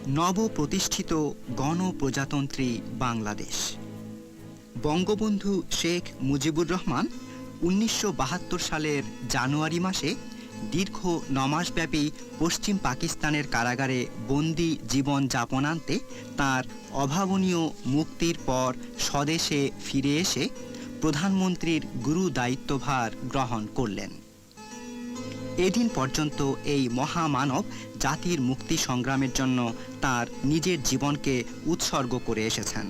নবপ্রতিষ্ঠিত গণপ্রজাতন্ত্রী বাংলাদেশ। বঙ্গবন্ধু শেখ মুজিবুর রহমান ১৯৭২ সালের জানুয়ারি মাসে দীর্ঘ ৯ মাসব্যাপী পশ্চিম পাকিস্তানের কারাগারে বন্দি জীবন যাপনান্তে তাঁর অভাবনীয় মুক্তির পর স্বদেশে ফিরে এসে প্রধানমন্ত্রীর গুরু দায়িত্বভার গ্রহণ করলেন। এদিন পর্যন্ত এই মহামানব জাতির মুক্তি সংগ্রামের জন্য তার নিজের জীবনকে উৎসর্গ করে এসেছেন।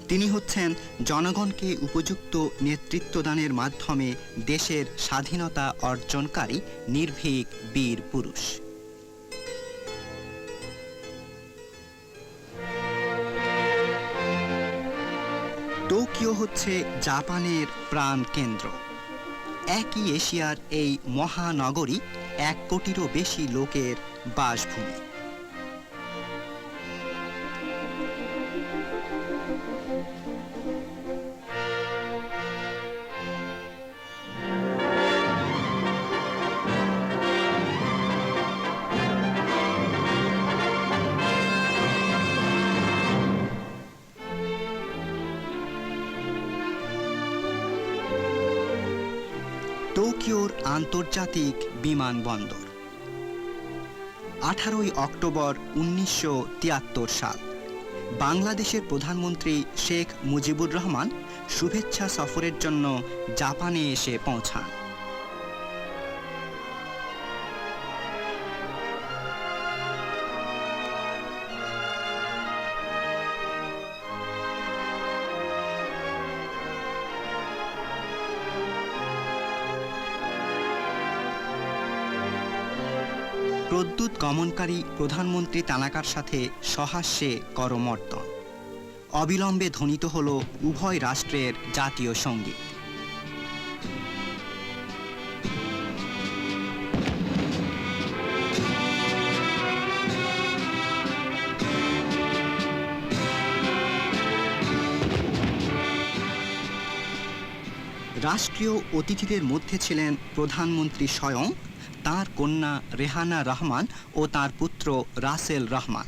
তিনি হচ্ছেন জনগণকে উপযুক্ত নেতৃত্বদানের মাধ্যমে দেশের স্বাধীনতা অর্জনকারী নির্ভীক বীর পুরুষ। টোকিও হচ্ছে জাপানের প্রাণ কেন্দ্র। একই এশিয়ার এই মহানগরী ১ কোটিরও বেশি লোকের বাসভূমি। টোকিওর আন্তর্জাতিক বিমানবন্দর। ১৮ই অক্টোবর ১৯৭৩ সাল বাংলাদেশের প্রধানমন্ত্রী শেখ মুজিবুর রহমান শুভেচ্ছা সফরের জন্য জাপানে এসে পৌঁছান। প্রদ্যুৎ গমনকারী প্রধানমন্ত্রী তানাকার সাথে সহাস্যে করমর্দন। অবিলম্বে ধ্বনিত হল উভয় রাষ্ট্রের জাতীয় সঙ্গীত। রাষ্ট্রীয় অতিথিদের মধ্যে ছিলেন প্রধানমন্ত্রী স্বয়ং, তাঁর কন্যা রেহানা রহমান ও তাঁর পুত্র রাসেল রহমান।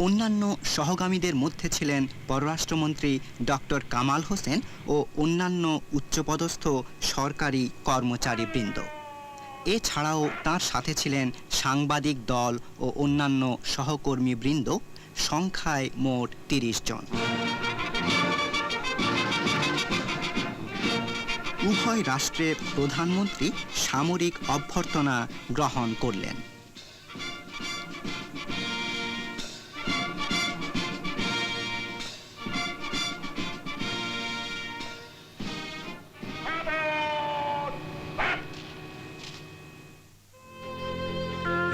অন্যান্য সহগামীদের মধ্যে ছিলেন পররাষ্ট্রমন্ত্রী ডক্টর কামাল হোসেন ও অন্যান্য উচ্চপদস্থ সরকারি কর্মচারীবৃন্দ। এছাড়াও তাঁর সাথে ছিলেন সাংবাদিক দল ও অন্যান্য সহকর্মীবৃন্দ, সংখ্যায় মোট ৩০ জন। উভয় রাষ্ট্রের প্রধানমন্ত্রী সামরিক অভ্যর্থনা গ্রহণ করলেন।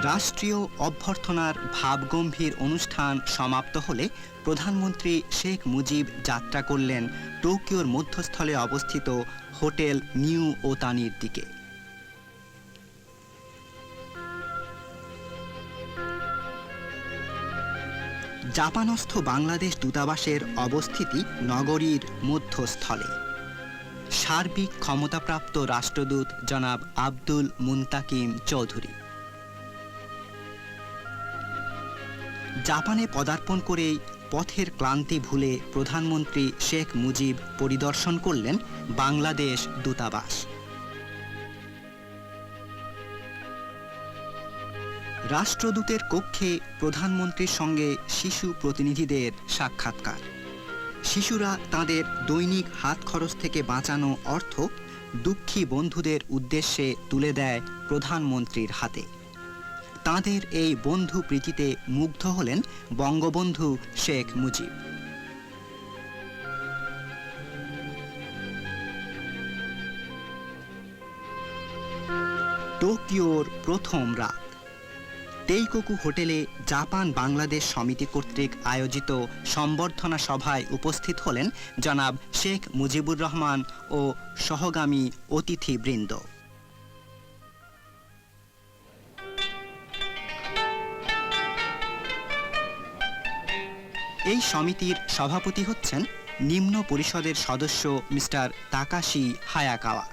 রাষ্ট্রীয় অভ্যর্থনার ভাবগম্ভীর অনুষ্ঠান সমাপ্ত হলে প্রধানমন্ত্রী শেখ মুজিব যাত্রা করলেন টোকিওর মধ্যস্থলে অবস্থিত হোটেল নিউ ওতানির দিকে। জাপানস্থ বাংলাদেশ দূতাবাসের অবস্থিতি নগরীর মধ্যস্থলে। সার্বিক ক্ষমতাপ্রাপ্ত রাষ্ট্রদূত জনাব আব্দুল মুন্তাকিম চৌধুরী। জাপানে পদার্পণ করেই পথের ক্লান্তি ভুলে প্রধানমন্ত্রী শেখ মুজিব পরিদর্শন করলেন বাংলাদেশ দূতাবাস। রাষ্ট্রদূতের কক্ষে প্রধানমন্ত্রীর সঙ্গে শিশু প্রতিনিধিদের সাক্ষাৎকার। শিশুরা তাদের দৈনিক হাত খরচ থেকে বাঁচানো অর্থ দুঃখী বন্ধুদের উদ্দেশ্যে তুলে দেয় প্রধানমন্ত্রীর হাতে। তাঁদের এই বন্ধু প্রীতিতে মুগ্ধ হলেন বঙ্গবন্ধু শেখ মুজিব। টোকিওর প্রথম রাত। তেইকোকু হোটেলে জাপান বাংলাদেশ সমিতি কর্তৃক আয়োজিত সম্বর্ধনা সভায় উপস্থিত হলেন জনাব শেখ মুজিবুর রহমান ও সহগামী অতিথিবৃন্দ। এই সমিতির সভাপতি হচ্ছেন নিম্ন পরিষদের সদস্য মিস্টার তাকাশি হায়াকাওয়া।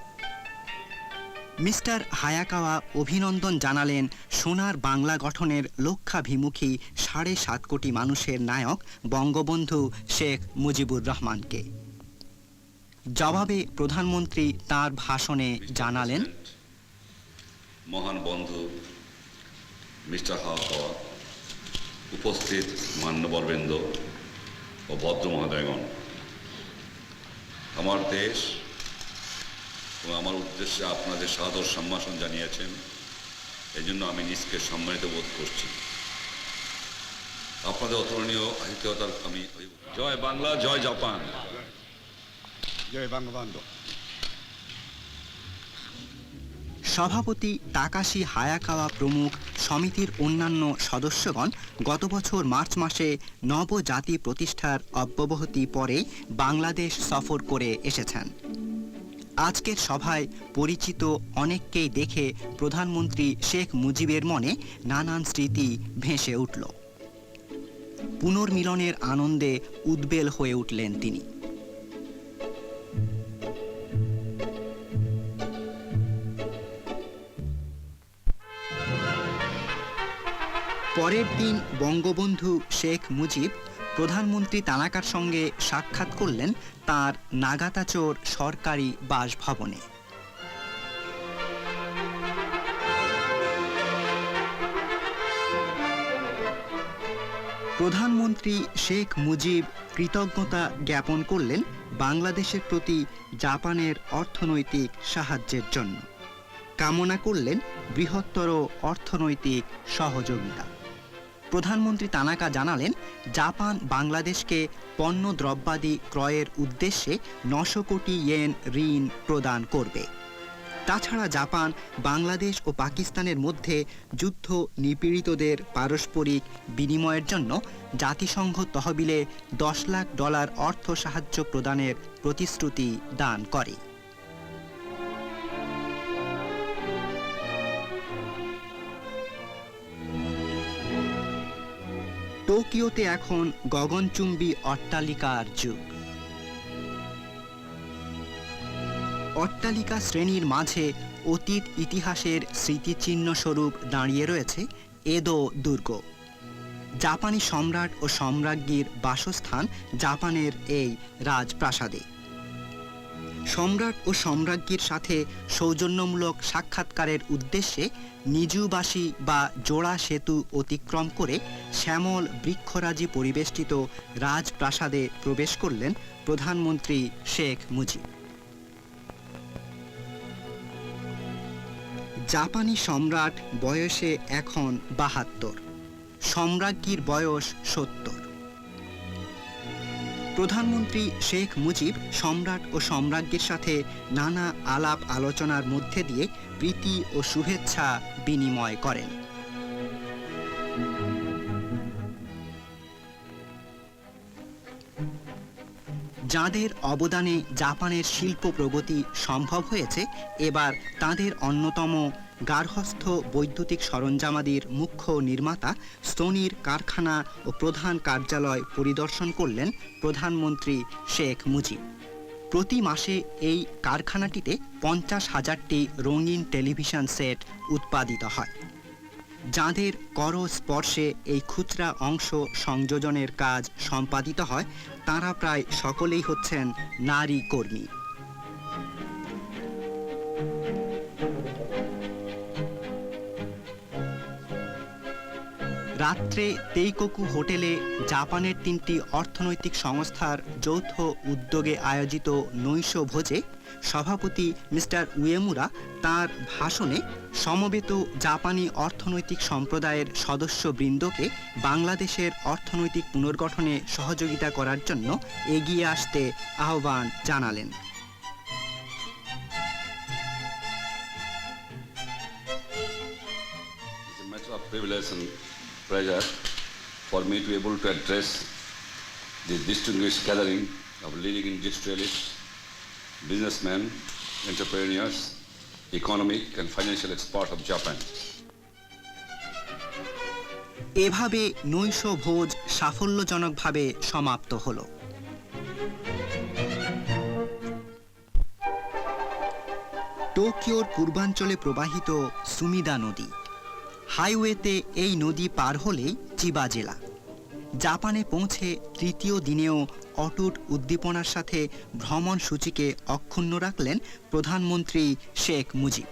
মিস্টার হায়াকাওয়া অভিনন্দন জানালেন সোনার বাংলা গঠনের লক্ষ্যাভিমুখী ৭.৫ কোটি মানুষের নায়ক বঙ্গবন্ধু শেখ মুজিবুর রহমানকে। জবাবে প্রধানমন্ত্রী তার ভাষণে জানালেন, মহান বন্ধু মিস্টার হাওয়া, উপস্থিত মান্যবরবৃন্দ ও ভদ্র মহোদয়গণ, আমার দেশ ও আমার উদ্দেশ্যে আপনাদের সাদর সম্ভাষণ জানিয়েছেন, এই জন্য আমি নিজকে সম্মানিত বোধ করছি। আপনাদের অতুলনীয় আতিথেয়তার আমি জয় বাংলা, জয় জাপান, জয় বঙ্গবন্ধু। সভাপতি তাকাশি হায়াকাওয়া প্রমুখ সমিতির অন্যান্য সদস্যগণ গত বছর মার্চ মাসে নবজাতি প্রতিষ্ঠার অব্যবহতি পরে বাংলাদেশ সফর করে এসেছেন। আজকের সভায় পরিচিত অনেককেই দেখে প্রধানমন্ত্রী শেখ মুজিবের মনে নানান স্মৃতি ভেসে উঠল। পুনর্মিলনের আনন্দে উদ্বেল হয়ে উঠলেন তিনি। পরের দিন বঙ্গবন্ধু শেখ মুজিব প্রধানমন্ত্রী তানাকার সঙ্গে সাক্ষাৎ করলেন তার নাগাতাচোর সরকারি বাসভবনে। প্রধানমন্ত্রী শেখ মুজিব কৃতজ্ঞতা জ্ঞাপন করলেন বাংলাদেশের প্রতি জাপানের অর্থনৈতিক সাহায্যের জন্য। কামনা করলেন বৃহত্তর অর্থনৈতিক সহযোগিতা। প্রধানমন্ত্রী তানাকা জানালেন, জাপান বাংলাদেশকে পণ্য দ্রব্যাদি ক্রয়ের উদ্দেশ্যে ৯০০ কোটি ইয়েন ঋণ প্রদান করবে। তাছাড়া জাপান বাংলাদেশ ও পাকিস্তানের মধ্যে যুদ্ধ নিপীড়িতদের পারস্পরিক বিনিময়ের জন্য জাতিসংঘ তহবিলে $১০ লাখ অর্থ সাহায্য প্রদানের প্রতিশ্রুতি দান করে। টোকিওতে এখন গগনচুম্বী অট্টালিকার যুগ। অট্টালিকা শ্রেণীর মাঝে অতীত ইতিহাসের স্মৃতিচিহ্ন স্বরূপ দাঁড়িয়ে রয়েছে এদো দুর্গ। জাপানি সম্রাট ও সম্রাজ্ঞীর বাসস্থান জাপানের এই রাজপ্রাসাদে। সম্রাট ও সম্রাজ্ঞীর সাথে সৌজন্যমূলক সাক্ষাৎকারের উদ্দেশ্যে নিজুবাসী বা জোড়া সেতু অতিক্রম করে শ্যামল বৃক্ষরাজি পরিবেষ্টিত রাজপ্রাসাদে প্রবেশ করলেন প্রধানমন্ত্রী শেখ মুজিব। জাপানি সম্রাট বয়সে এখন ৭২, সম্রাজ্ঞীর বয়স ৭০। প্রধানমন্ত্রী শেখ মুজিব সম্রাট ও সম্রাজ্ঞীর সাথে নানা আলাপ আলোচনার মধ্যে দিয়ে প্রীতি ও শুভেচ্ছা বিনিময় করেন। যাঁদের অবদানে জাপানের শিল্প প্রগতি সম্ভব হয়েছে, এবার তাঁদের অন্যতম গার্হস্থ্য বৈদ্যুতিক সরঞ্জামাদির মুখ্য নির্মাতা সোনির কারখানা ও প্রধান কার্যালয় পরিদর্শন করলেন প্রধানমন্ত্রী শেখ মুজিব। প্রতি মাসে এই কারখানাটিতে ৫০,০০০টি রঙিন টেলিভিশন সেট উৎপাদিত হয়। যাঁদের কর স্পর্শে এই খুচরা অংশ সংযোজনের কাজ সম্পাদিত হয়, তাঁরা প্রায় সকলেই হচ্ছেন নারী কর্মী। রাত্রে তেইকোকু হোটেলে জাপানের ৩টি অর্থনৈতিক সংস্থার যৌথ উদ্যোগে আয়োজিত নৈশ ভোজে সভাপতি মিস্টার উয়েমুরা তাঁর ভাষণে সমবেত জাপানি অর্থনৈতিক সম্প্রদায়ের সদস্যবৃন্দকে বাংলাদেশের অর্থনৈতিক পুনর্গঠনে সহযোগিতা করার জন্য এগিয়ে আসতে আহ্বান জানালেন। Pleasure for me to be able to address this distinguished gathering of leading industrialists, businessmen, entrepreneurs, economic and financial experts of Japan. এভাবে নৈশ ভোজ সাফল্যজনকভাবে সমাপ্ত হলো। টোকিওর পূর্বাঞ্চলে প্রবাহিত সুমিদা নদী হাইওয়েতে এই নদী পার হলেই চিবা জেলা। জাপানে পৌঁছে তৃতীয় দিনেও অটুট উদ্দীপনার সাথে ভ্রমণ সূচিকে অক্ষুণ্ণ রাখলেন প্রধানমন্ত্রী শেখ মুজিব।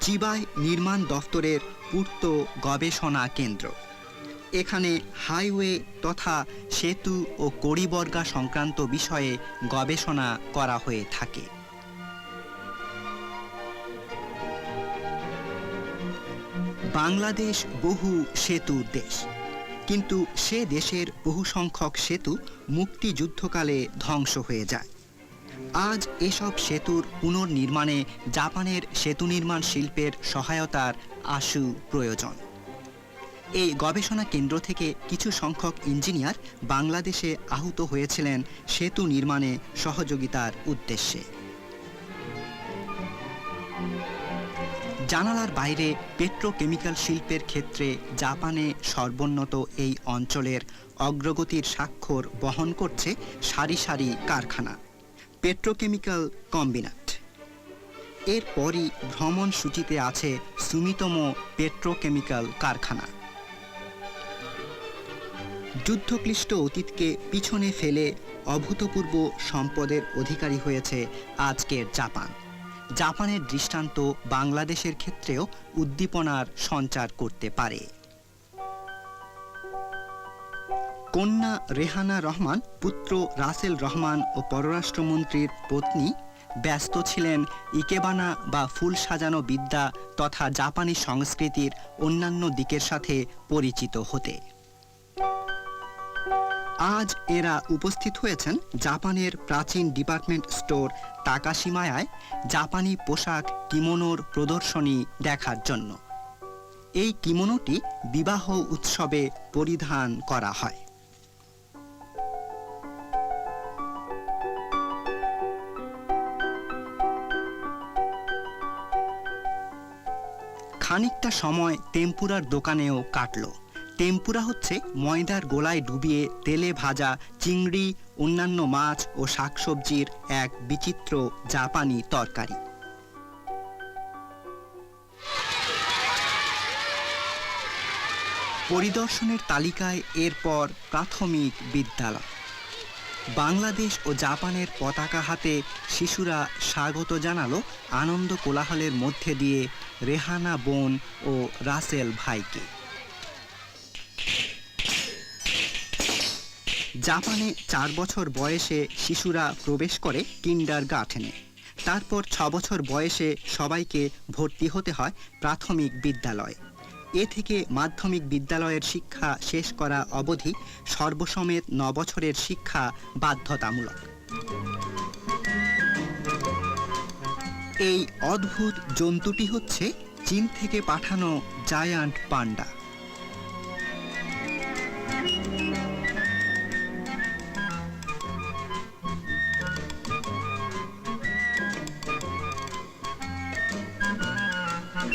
চিবায় নির্মাণ দফতরের পূর্ত গবেষণা কেন্দ্র। এখানে হাইওয়ে তথা সেতু ও কড়িবর্গা সংক্রান্ত বিষয়ে গবেষণা করা হয়ে থাকে। বাংলাদেশ বহু সেতুর দেশ, কিন্তু সে দেশের বহু সংখ্যক সেতু মুক্তিযুদ্ধকালে ধ্বংস হয়ে যায়। আজ এসব সেতুর পুনর্নির্মাণে জাপানের সেতু নির্মাণ শিল্পের সহায়তার আশু প্রয়োজন। এই গবেষণা কেন্দ্র থেকে কিছু সংখ্যক ইঞ্জিনিয়ার বাংলাদেশে আহত হয়েছিলেন সেতু নির্মাণে সহযোগিতার উদ্দেশ্যে। জানালার বাইরে পেট্রোকেমিক্যাল শিল্পের ক্ষেত্রে জাপানে সর্বোন্নত এই অঞ্চলের অগ্রগতির স্বাক্ষর বহন করছে সারি সারি কারখানা, পেট্রোকেমিক্যাল কম্বিনাট। এরপরই ভ্রমণ সূচিতে আছে সুমিতোমো পেট্রোকেমিক্যাল কারখানা। যুদ্ধক্লিষ্ট অতীতকে পিছনে ফেলে অভূতপূর্ব সম্পদের অধিকারী হয়েছে আজকের জাপান। জাপানের দৃষ্টান্ত বাংলাদেশের ক্ষেত্রেও উদ্দীপনার সঞ্চার করতে পারে। কন্যা রেহানা রহমান, পুত্র রাসেল রহমান ও পররাষ্ট্রমন্ত্রীর পত্নী ব্যস্ত ছিলেন ইকেবানা বা ফুল সাজানো বিদ্যা তথা জাপানি সংস্কৃতির অন্যান্য দিকের সাথে পরিচিত হতে। আজ এরা উপস্থিত হয়েছেন জাপানের প্রাচীন ডিপার্টমেন্ট স্টোর তাকাশিমায়ায় জাপানি পোশাক কিমোনোর প্রদর্শনী দেখার জন্য। এই কিমোনোটি বিবাহ উৎসবে পরিধান করা হয়। খানিকটা সময় টেম্পুরার দোকানেও কাটল। টেম্পুরা হচ্ছে ময়দার গোলায় ডুবিয়ে তেলে ভাজা চিংড়ি, অন্যান্য মাছ ও শাকসবজির এক বিচিত্র জাপানি তরকারি। পরিদর্শনের তালিকায় এরপর প্রাথমিক বিদ্যালয়। বাংলাদেশ ও জাপানের পতাকা হাতে শিশুরা স্বাগত জানালো আনন্দ কোলাহলের মধ্যে দিয়ে রেহানা বোন ও রাসেল ভাইকে। জাপানে 4 বছর বয়সে শিশুরা প্রবেশ করে কিন্ডারগার্টেনে। তারপর 6 বছর বয়সে সবাইকে ভর্তি হতে হয় প্রাথমিক বিদ্যালয়ে। এ থেকে মাধ্যমিক বিদ্যালয়ের শিক্ষা শেষ করা অবধি সর্বসমেত 9 বছরের শিক্ষা বাধ্যতামূলক। এই অদ্ভুত জন্তুটি হচ্ছে চীন থেকে পাঠানো জায়ান্ট পান্ডা।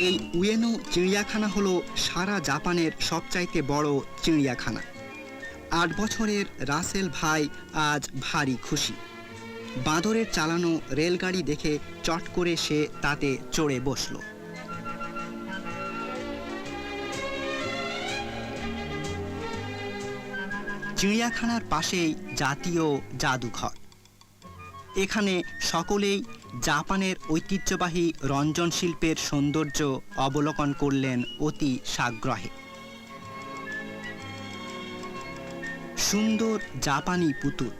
এই উয়েনো চিড়িয়াখানা হলো সারা জাপানের সবচাইতে বড় চিড়িয়াখানা। 8 বছরের রাসেল ভাই আজ ভারী খুশি। বাঁদরের চালানো রেলগাড়ি দেখে চট করে সে তাতে চড়ে বসল। চিড়িয়াখানার পাশেই জাতীয় জাদুঘর। এখানে সকলেই জাপানের ঐতিহ্যবাহী রঞ্জন শিল্পের সৌন্দর্য অবলোকন করলেন অতি সাগ্রহে। সুন্দর জাপানি পুতুল।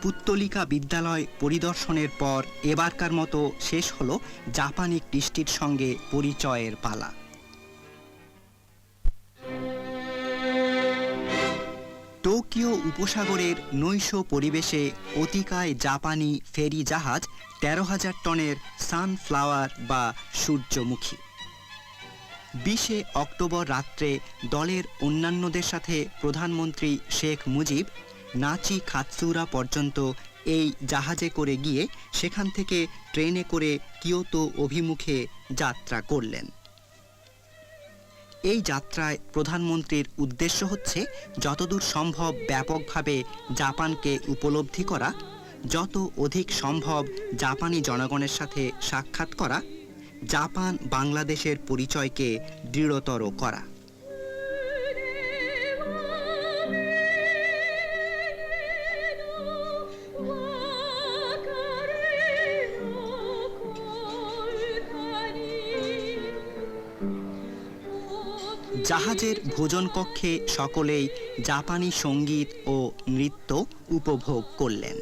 পুত্তলিকা বিদ্যালয় পরিদর্শনের পর এবারকার মতো শেষ হলো জাপানি কৃষ্টির সঙ্গে পরিচয়ের পালা। টোকিও উপসাগরের নৈশ পরিবেশে অতিকায় জাপানি ফেরি জাহাজ 13,000 টনের সানফ্লাওয়ার বা সূর্যমুখী। 20 অক্টোবর রাত্রে দলের অন্যান্যদের সাথে প্রধানমন্ত্রী শেখ মুজিব নাচি খাতসুরা পর্যন্ত এই জাহাজে করে গিয়ে সেখান থেকে ট্রেনে করে কিয়োতো অভিমুখে যাত্রা করলেন। এই যাত্রায় প্রধানমন্ত্রীর উদ্দেশ্য হচ্ছে যতদূর সম্ভব ব্যাপকভাবে জাপানকে উপলব্ধি করা, যত অধিক সম্ভব জাপানি জনগণের সাথে সাক্ষাৎ করা, জাপান বাংলাদেশের পরিচয়কে দৃঢ়তর করা। জাহাজের ভোজনকক্ষে সকলেই জাপানি সঙ্গীত ও নৃত্য উপভোগ করলেন।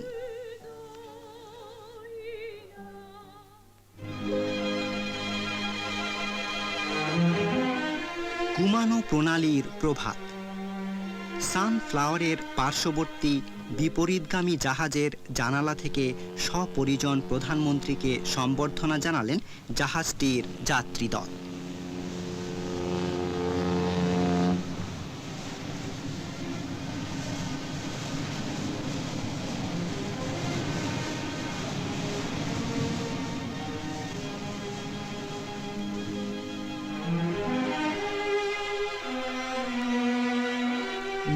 কুমানো প্রণালীর প্রভাব। সানফ্লাওয়ারের পার্শ্ববর্তী বিপরীতগামী জাহাজের জানালা থেকে সপরিজন প্রধানমন্ত্রীকে সম্বর্ধনা জানালেন জাহাজটির যাত্রীদল।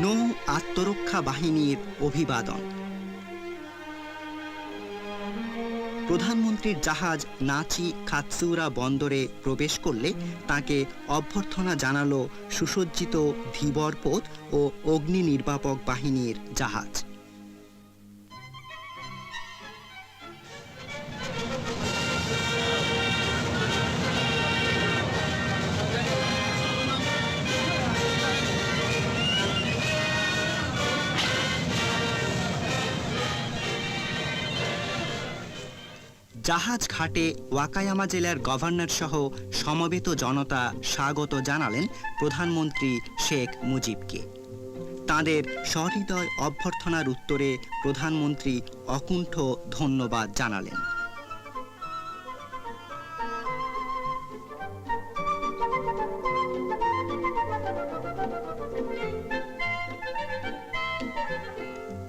নৌ আত্মরক্ষা বাহিনীর অভিবাদন। প্রধানমন্ত্রীর জাহাজ নাচি খাতসুরা বন্দরে প্রবেশ করলে তাকে অভ্যর্থনা জানালো সুসজ্জিত ধীবরপথ ও অগ্নি নির্বাপক বাহিনীর জাহাজ। জাহাজ ঘাটে ওয়াকায়ামা জেলার গভর্নর সহ সমবেত জনতা স্বাগত জানালেন প্রধানমন্ত্রী শেখ মুজিবকে। তাঁদের সহৃদয় অভ্যর্থনার উত্তরে প্রধানমন্ত্রী অকুণ্ঠ ধন্যবাদ জানালেন।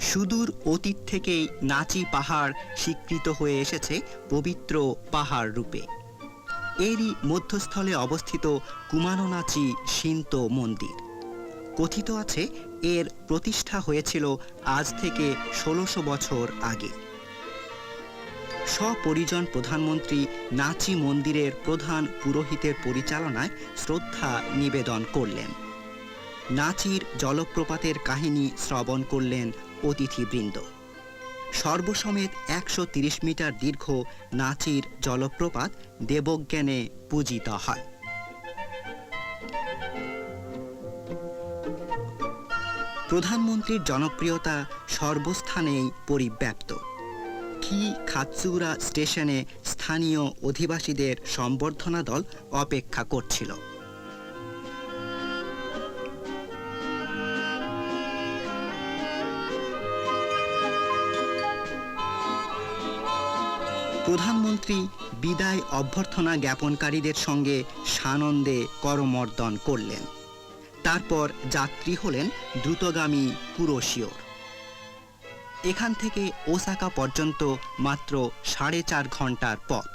সুদূর অতীত থেকেই নাচি পাহাড় স্বীকৃত হয়ে এসেছে পবিত্র পাহাড় রূপে। এরই মধ্যস্থলে অবস্থিত কুমানো নাচি শিন্তো মন্দির। কথিত আছে এর প্রতিষ্ঠা হয়েছিল আজ থেকে ১৬০০ বছর আগে। সপরিজন প্রধানমন্ত্রী নাচি মন্দিরের প্রধান পুরোহিতের পরিচালনায় শ্রদ্ধা নিবেদন করলেন। নাচির জলপ্রপাতের কাহিনী শ্রবণ করলেন অতিথিবৃন্দ। সর্বসমেত ১৩০ মিটার দীর্ঘ নাচির জলপ্রপাত দেবজ্ঞানে পূজিত হয়। প্রধানমন্ত্রীর জনপ্রিয়তা সর্বস্থানেই পরিব্যাপ্ত। কি খাতসুরা স্টেশনে স্থানীয় অধিবাসীদের সম্বর্ধনা দল অপেক্ষা করছিল। প্রধানমন্ত্রী বিদায় অভ্যর্থনা জ্ঞাপনকারীদের সঙ্গে সানন্দে করমর্দন করলেন। তারপর যাত্রী হলেন দ্রুতগামী কুরোশিওর। এখান থেকে ওসাকা পর্যন্ত মাত্র ৪.৫ ঘন্টার পথ।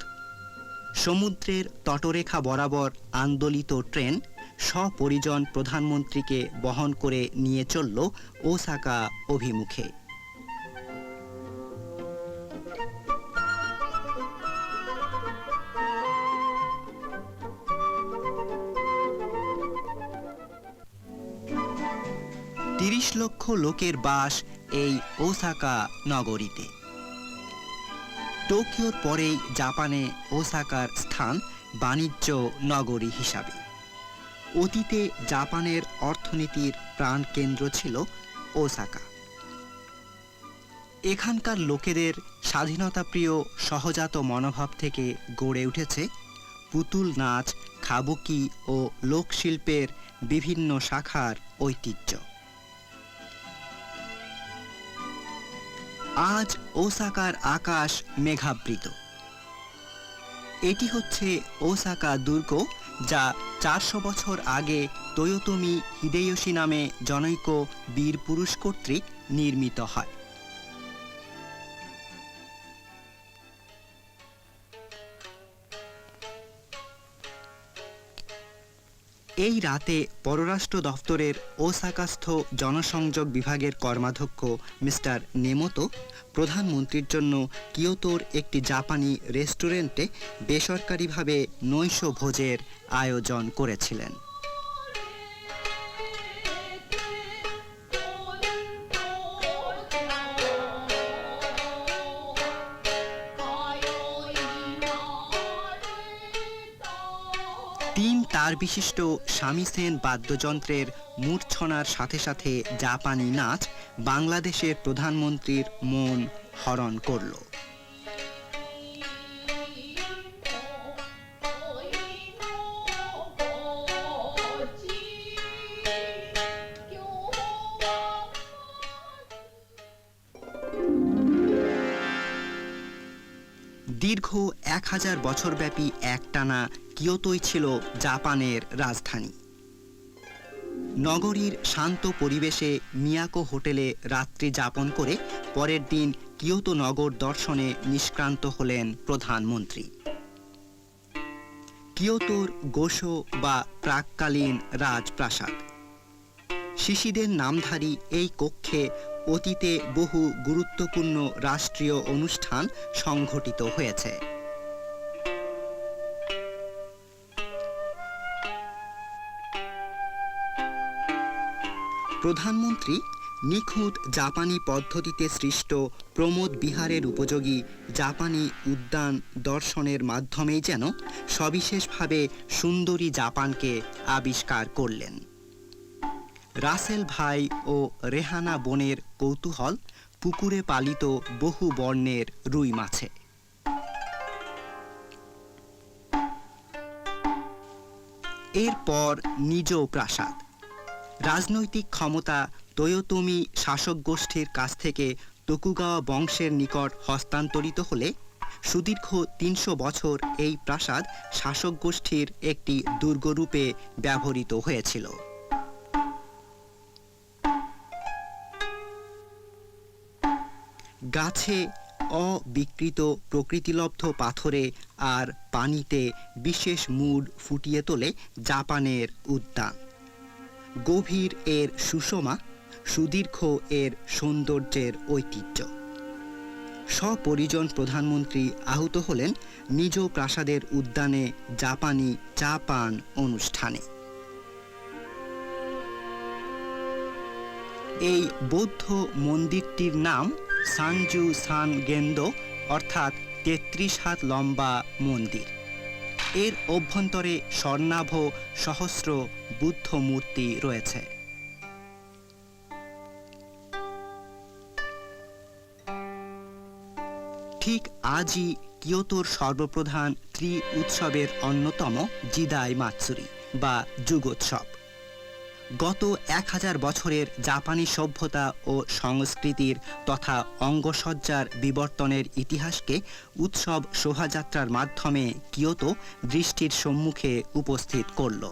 সমুদ্রের তটরেখা বরাবর আন্দোলিত ট্রেন সপরিজন প্রধানমন্ত্রীকে বহন করে নিয়ে চলল ওসাকা অভিমুখে। ত্রিশ লক্ষ লোকের বাস এই ওসাকা নগরীতে। টোকিওর পরেই জাপানে ওসাকার স্থান বাণিজ্য নগরী হিসাবে। অতীতে জাপানের অর্থনীতির প্রাণকেন্দ্র ছিল ওসাকা। এখানকার লোকেদের স্বাধীনতাপ্রিয় সহজাত মনোভাব থেকে গড়ে উঠেছে পুতুল নাচ, কাবুকি ও লোকশিল্পের বিভিন্ন শাখার ঐতিহ্য। আজ ওসাকার আকাশ মেঘাবৃত। এটি হচ্ছে ওসাকা দুর্গ, যা ৪০০ বছর আগে তোয়োতোমি হিদেয়োশি নামে জনৈক বীর পুরুষ কর্তৃক নির্মিত হয়। এই রাতে পররাষ্ট্র দফতরের ওসাকাস্থ জনসংযোগ বিভাগের কর্মাধ্যক্ষ মিস্টার নেমোতো প্রধানমন্ত্রীর জন্য কিয়োতোর একটি জাপানি রেস্টুরেন্টে বেসরকারিভাবে নৈশ ভোজের আয়োজন করেছিলেন। তিন তার বিশিষ্ট শামিসেন বাদ্যযন্ত্রের মূর্ছনার সাথে সাথে জাপানি নাচ বাংলাদেশের প্রধানমন্ত্রীর মন হরণ করল। দীর্ঘ 1000 বছরব্যাপী একটানা কিয়োতোই ছিল জাপানের রাজধানী। নগরীর শান্ত পরিবেশে মিয়াকো হোটেলে রাত্রি যাপন করে পরের দিন কিয়োতো নগর দর্শনে নিষ্ক্রান্ত হলেন প্রধানমন্ত্রী। কিয়োতোর গোশো বা প্রাক্কালীন রাজপ্রাসাদ। শিশিদের নামধারী এই কক্ষে অতীতে বহু গুরুত্বপূর্ণ রাষ্ট্রীয় অনুষ্ঠান সংঘটিত হয়েছে। প্রধানমন্ত্রী নিখুঁত জাপানি পদ্ধতিতে সৃষ্ট প্রমোদ বিহারের উপযোগী জাপানি উদ্যান দর্শনের মাধ্যমেই যেন সবিশেষভাবে সুন্দরী জাপানকে আবিষ্কার করলেন। রাসেল ভাই ও রেহানা বোনের কৌতূহল পুকুরে পালিত বহু বর্ণের রুই মাছে। এরপর নিজ প্রাসাদ। রাজনৈতিক ক্ষমতা তোয়োতোমি শাসক গোষ্ঠীর কাছ থেকে তোকুগাওয়া বংশের নিকট হস্তান্তরিত হলে সুদীর্ঘ 300 বছর এই প্রাসাদ শাসক গোষ্ঠীর একটি দুর্গরূপে ব্যবহৃত হয়েছিল। গাছে অবিকৃত প্রকৃতিলব্ধ পাথরে আর পানিতে বিশেষ মুড ফুটিয়ে তোলে জাপানের উদ্যান। গভীর এর সুষমা, সুদীর্ঘ এর সৌন্দর্যের ঐতিহ্য। সপরিজন প্রধানমন্ত্রী আহুত হলেন নিজ প্রাসাদের উদ্যানে জাপানি চা পান অনুষ্ঠানে। এই বৌদ্ধ মন্দিরটির নাম সানজু সান গেন্দো, অর্থাৎ 33 হাত লম্বা মন্দির। এর অভ্যন্তরে স্বর্ণাভ সহস্র বুদ্ধ মূর্তি রয়েছে। ঠিক আজই কিয়োতোর সর্বপ্রধান ত্রি উৎসবের অন্যতম জিদাই মাতসুরি বা যুগোৎসব। গত 1000 বছরের জাপানি সভ্যতা ও সংস্কৃতির তথা অঙ্গসজ্জার বিবর্তনের ইতিহাসকে উৎসব শোভাযাত্রার মাধ্যমে কিয়োতো দৃষ্টির সম্মুখে উপস্থিত করল।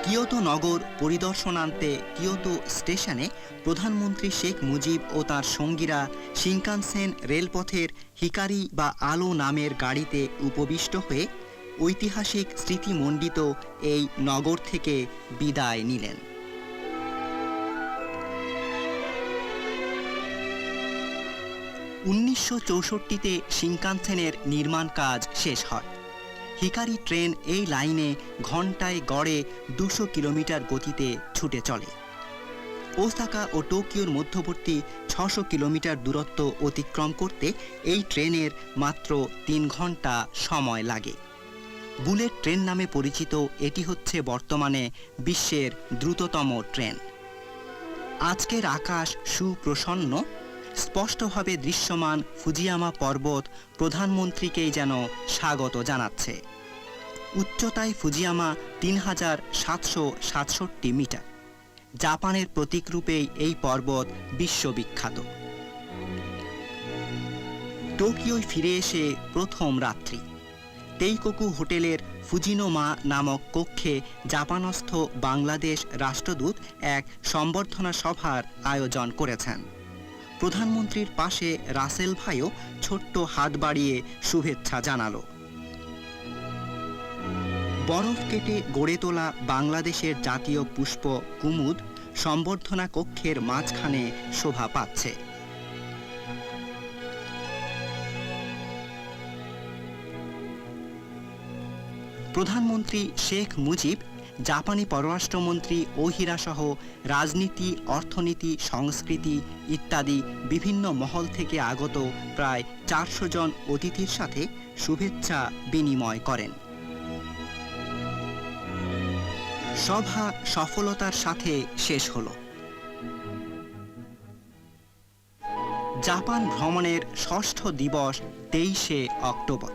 কিয়োতো নগর পরিদর্শনান্তে কিয়োতো স্টেশনে প্রধানমন্ত্রী শেখ মুজিব ও তার সঙ্গীরা শিনকানসেন রেলপথের হিকারি বা আলো নামের গাড়িতে উপবিষ্ট হয়ে ঐতিহাসিক স্মৃতিমণ্ডিত এই নগর থেকে বিদায় নিলেন। তে শিনকানসেনের নির্মাণ কাজ শেষ হয়। হিকারি ট্রেন এই লাইনে ঘন্টায় গড়ে 200 কিলোমিটার গতিতে ছুটে চলে। ওসাকা ও টোকিওর মধ্যবর্তী 600 কিলোমিটার দূরত্ব অতিক্রম করতে এই ট্রেনের মাত্র 3 ঘন্টা সময় লাগে। বুলেট ট্রেন নামে পরিচিত এটি হচ্ছে বর্তমানে বিশ্বের দ্রুততম ট্রেন। আজকের আকাশ সুপ্রসন্ন, স্পষ্টভাবে দৃশ্যমান ফুজিয়ামা পর্বত প্রধানমন্ত্রীকেই যেন স্বাগত জানাচ্ছে। উচ্চতায় ফুজিয়ামা 3767 মিটার। জাপানের প্রতীকরূপেই এই পর্বত বিশ্ববিখ্যাত। টোকিওয় ফিরে এসে প্রথম রাত্রি তেইকোকু হোটেলের ফুজিনোমা নামক কক্ষে জাপানস্থ বাংলাদেশ রাষ্ট্রদূত এক সম্বর্ধনা সভার আয়োজন করেছেন। প্রধানমন্ত্রীর পাশে রাসেল ভাইও ছোট্ট হাত বাড়িয়ে শুভেচ্ছা জানালো। বরফ কেটে গড়ে তোলা বাংলাদেশের জাতীয় পুষ্প কুমুদ সম্বর্ধনা কক্ষের মাঝখানে শোভা পাচ্ছে। প্রধানমন্ত্রী শেখ মুজিব জাপানি পররাষ্ট্রমন্ত্রী ওহিরা সহ রাজনীতি, অর্থনীতি, সংস্কৃতি ইত্যাদি বিভিন্ন মহল থেকে আগত প্রায় 400 জন অতিথির সাথে শুভেচ্ছা বিনিময় করেন। সভা সফলতার সাথে শেষ হলো। জাপান ভ্রমণের ষষ্ঠ দিবস 23শে অক্টোবর।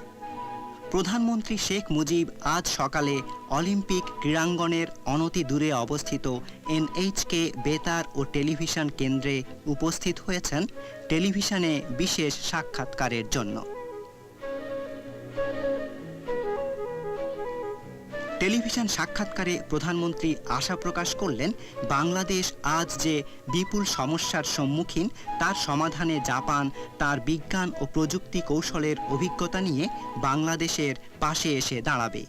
প্রধানমন্ত্রী শেখ মুজিব আজ সকালে অলিম্পিক ক্রীড়াঙ্গনের অনতি দূরে অবস্থিত এনএইচকে বেতার ও টেলিভিশন কেন্দ্রে উপস্থিত হয়েছেন টেলিভিশনে বিশেষ সাক্ষাৎকারের জন্য। টেলিভিশন সাক্ষাৎকারে প্রধানমন্ত্রী আশা প্রকাশ করলেন, বাংলাদেশ আজ যে বিপুল সমস্যার সম্মুখীন তার সমাধানে জাপান তার বিজ্ঞান ও প্রযুক্তি কৌশলের অভিজ্ঞতা নিয়ে বাংলাদেশের পাশে এসে দাঁড়াবে।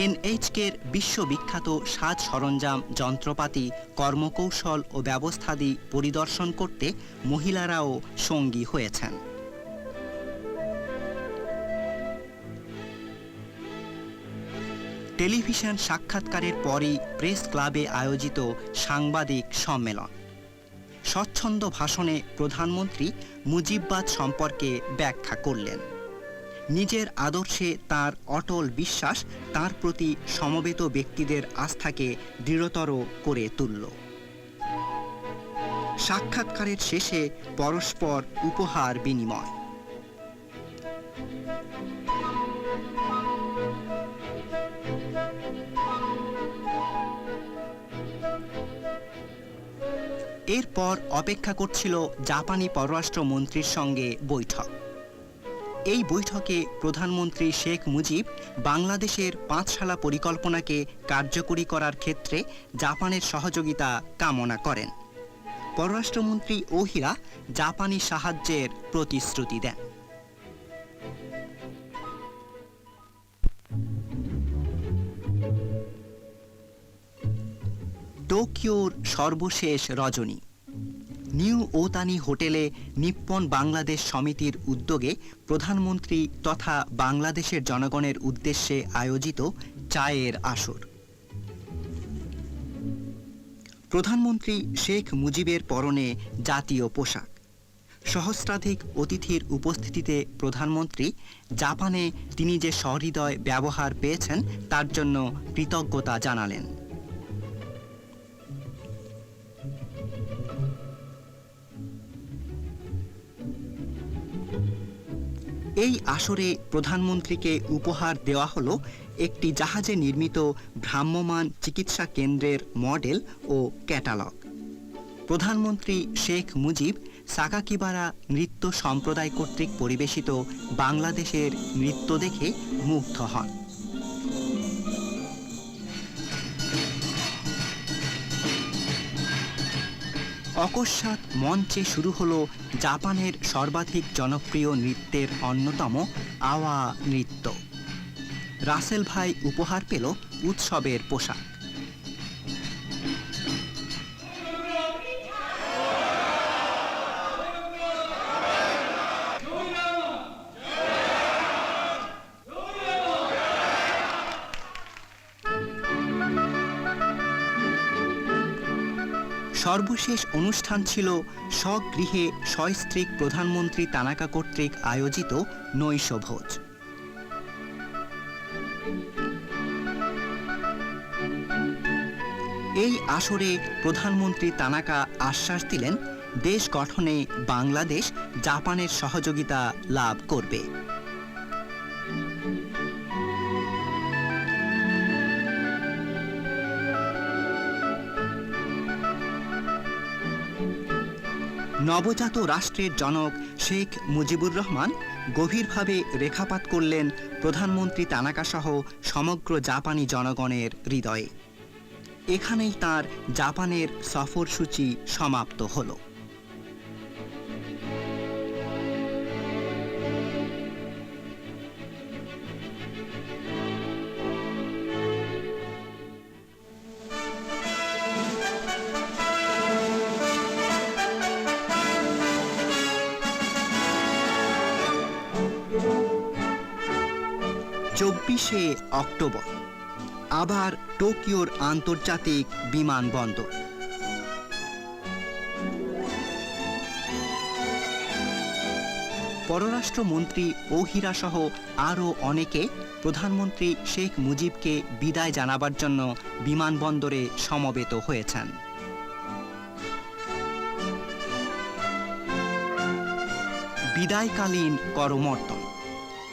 এনএইচকের বিশ্ববিখ্যাত সাজ সরঞ্জাম, যন্ত্রপাতি, কর্মকৌশল ও ব্যবস্থাদি পরিদর্শন করতে মহিলারাও সঙ্গী হয়েছেন। টেলিভিশন সাক্ষাৎকারের পরই প্রেস ক্লাবে আয়োজিত সাংবাদিক সম্মেলন। স্বচ্ছন্দ ভাষণে প্রধানমন্ত্রী মুজিববাদ সম্পর্কে ব্যাখ্যা করলেন। নিজের আদর্শে তার অটল বিশ্বাস তার প্রতি সমবেত ব্যক্তিদের আস্থাকে দৃঢ়তর করে তুলল। সাক্ষাৎকারের শেষে পরস্পর উপহার বিনিময়। এরপর অপেক্ষা করছিল জাপানি পররাষ্ট্রমন্ত্রীর সঙ্গে বৈঠক। এই বৈঠকে প্রধানমন্ত্রী শেখ মুজিব বাংলাদেশের পাঁচশালা পরিকল্পনাকে কার্যকরী করার ক্ষেত্রে জাপানের সহযোগিতা কামনা করেন। পররাষ্ট্রমন্ত্রী ওহিরা জাপানি সাহায্যের প্রতিশ্রুতি দেন। টোকিওর সর্বশেষ রজনী। নিউ ওতানি হোটেলে নিপ্পন বাংলাদেশ সমিতির উদ্যোগে প্রধানমন্ত্রী তথা বাংলাদেশের জনগণের উদ্দেশ্যে আয়োজিত চায়ের আসর। প্রধানমন্ত্রী শেখ মুজিবের পরনে জাতীয় পোশাক। সহস্রাধিক অতিথির উপস্থিতিতে প্রধানমন্ত্রী জাপানে তিনি যে সহৃদয় ব্যবহার পেয়েছেন তার জন্য কৃতজ্ঞতা জানালেন। এই আসরে প্রধানমন্ত্রীকে উপহার দেওয়া হলো একটি জাহাজে নির্মিত ভ্রাম্যমাণ চিকিৎসা কেন্দ্রের মডেল ও ক্যাটালগ। প্রধানমন্ত্রী শেখ মুজিব সাকাকিবারা নৃত্য সম্প্রদায় কর্তৃক পরিবেশিত বাংলাদেশের নৃত্য দেখে মুগ্ধ হন। অকস্মাৎ মঞ্চে শুরু হলো জাপানের সর্বাধিক জনপ্রিয় নৃত্যের অন্যতম আওয়া নৃত্য। রাসেল ভাই উপহার পেল উৎসবের পোশাক। সর্বশেষ অনুষ্ঠান ছিল স্বগৃহে সস্ত্রীক প্রধানমন্ত্রী তানাকা কর্তৃক আয়োজিত নৈশভোজ। এই আসরে প্রধানমন্ত্রী তানাকা আশ্বাস দিলেন, দেশ গঠনে বাংলাদেশ জাপানের সহযোগিতা লাভ করবে। নবজাত রাষ্ট্রের জনক শেখ মুজিবুর রহমান গভীরভাবে রেখাপাত করলেন প্রধানমন্ত্রী তানাকা সহ সমগ্র জাপানি জনগণের হৃদয়ে। এখানেই তার জাপানের সফরসূচি সমাপ্ত হলো। চব্বিশে অক্টোবর আবার টোকিওর আন্তর্জাতিক বিমানবন্দর। পররাষ্ট্রমন্ত্রী ওহিরা সহ আরও অনেকে প্রধানমন্ত্রী শেখ মুজিবকে বিদায় জানাবার জন্য বিমানবন্দরে সমবেত হয়েছেন। বিদায়কালীন করমর্দন।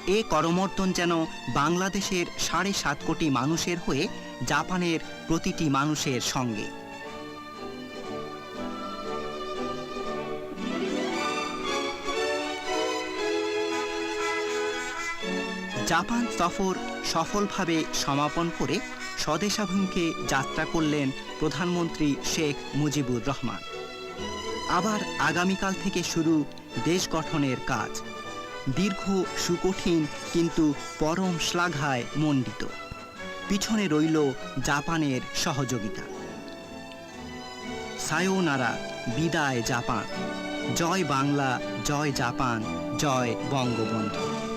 এ করমর্দন যেন বাংলাদেশের 7.5 কোটি মানুষের হয়ে জাপানের প্রতিটি মানুষের সঙ্গে। জাপান সফর সফলভাবে সমাপন করে স্বদেশাভিমুখে যাত্রা করলেন প্রধানমন্ত্রী শেখ মুজিবুর রহমান। আবার আগামীকাল থেকে শুরু দেশ গঠনের কাজ। দীর্ঘ, সুকঠিন কিন্তু পরম শ্লাঘায় মণ্ডিত। পিছনে রইল জাপানের সহযোগিতা। সায়োনারা, বিদায় জাপান। জয় বাংলা, জয় জাপান, জয় বঙ্গবন্ধু।